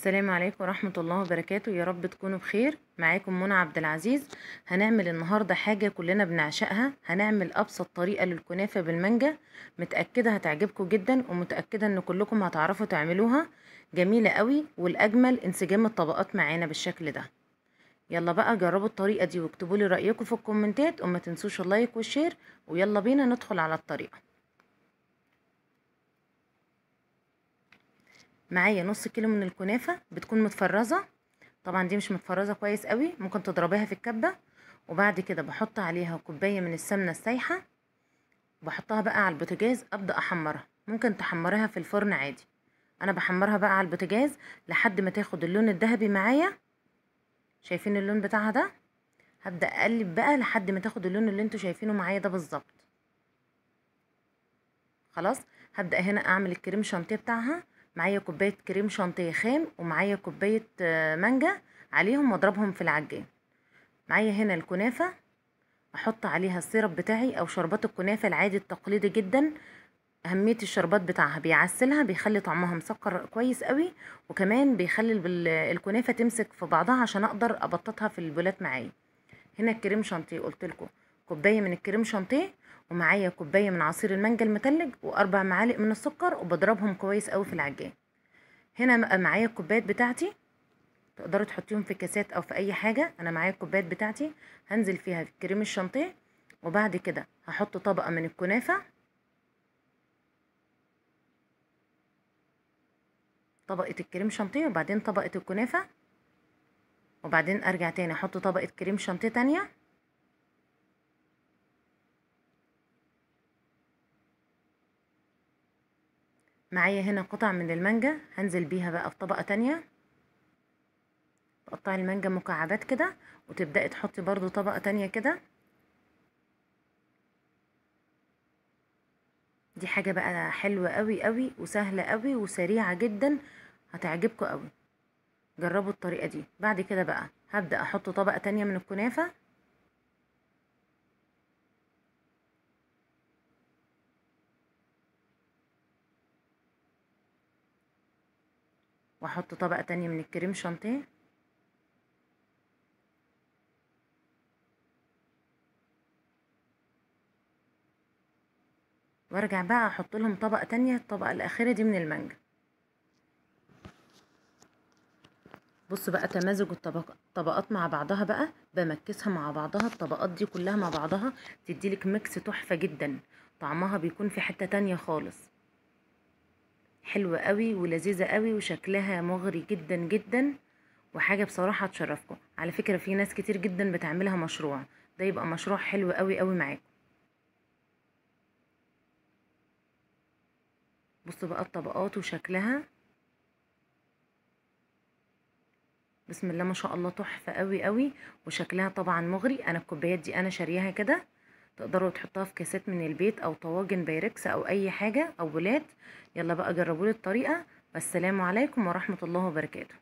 السلام عليكم ورحمة الله وبركاته. يا رب تكونوا بخير. معاكم منى عبد العزيز. هنعمل النهاردة حاجة كلنا بنعشقها. هنعمل أبسط طريقة للكنافة بالمانجا. متأكدة هتعجبكم جدا، ومتأكدة ان كلكم هتعرفوا تعملوها. جميلة قوي، والأجمل انسجام الطبقات معانا بالشكل ده. يلا بقى جربوا الطريقة دي واكتبوا لي رأيكم في الكومنتات، وما تنسوش اللايك والشير. ويلا بينا ندخل على الطريقة. معايا نص كيلو من الكنافة بتكون متفرزة. طبعا دي مش متفرزة كويس قوي، ممكن تضربيها في الكبة. وبعد كده بحط عليها كوباية من السمنة السايحة، بحطها بقى على البوتاجاز ابدأ احمرها. ممكن تحمريها في الفرن عادي، انا بحمرها بقى على البوتاجاز لحد ما تاخد اللون الذهبي معايا. شايفين اللون بتاعها ده؟ هبدأ اقلب بقى لحد ما تاخد اللون اللي انتوا شايفينه معايا ده بالظبط. خلاص، هبدأ هنا اعمل الكريم شانتيه بتاعها. معايا كوباية كريم شانتيه خام، ومعايا كوباية مانجا عليهم، واضربهم في العجان. معايا هنا الكنافة، احط عليها السيرب بتاعي او شربات الكنافة العادي التقليدي جدا. اهمية الشربات بتاعها بيعسلها، بيخلي طعمها مسكر كويس قوي، وكمان بيخلي الكنافة تمسك في بعضها عشان اقدر ابططها في البولات معايا. هنا الكريم شانتيه قلت لكم كوبايه من الكريم شانتيه، ومعايا كوبايه من عصير المانجا المتلج، واربع معالق من السكر، وبضربهم كويس قوي في العجان. هنا بقى معايا الكوبايات بتاعتي، تقدروا تحطيهم في كاسات او في اي حاجه. انا معايا الكوبايات بتاعتي هنزل فيها في الكريم الشانتيه، وبعد كده هحط طبقه من الكنافه، طبقه الكريم شانتيه وبعدين طبقه الكنافه، وبعدين ارجع تاني احط طبقه كريم شانتيه تانية. معايا هنا قطع من المانجا هنزل بيها بقى في طبقه تانية. تقطعي المانجا مكعبات كده، وتبدأي تحطي برضو طبقة تانية كده. دي حاجة بقى حلوة قوي قوي وسهلة قوي وسريعة جدا، هتعجبكم قوي. جربوا الطريقة دي. بعد كده بقى هبدأ احط طبقة تانية من الكنافة، واحط طبقة تانية من الكريم شانتيه، وارجع بقى احط لهم طبقة تانية، الطبقة الاخيرة دي من المانجا. بصوا بقى تمازج الطبقات مع بعضها بقى، بمكسها مع بعضها. الطبقات دي كلها مع بعضها تديلك ميكس تحفة جدا، طعمها بيكون في حتة تانية خالص. حلوة قوي ولذيذة قوي، وشكلها مغري جدا جدا، وحاجة بصراحة تشرفكم. على فكرة في ناس كتير جدا بتعملها مشروع، ده يبقى مشروع حلو قوي قوي معاكم. بصوا بقى الطبقات وشكلها، بسم الله ما شاء الله، تحفة قوي قوي، وشكلها طبعا مغري. انا الكوبايات دي انا شاريها كده، تقدروا تحطوها في كاسات من البيت او طواجن بايركس او اي حاجة او بولات. يلا بقى جربوا لي الطريقة، والسلام عليكم ورحمة الله وبركاته.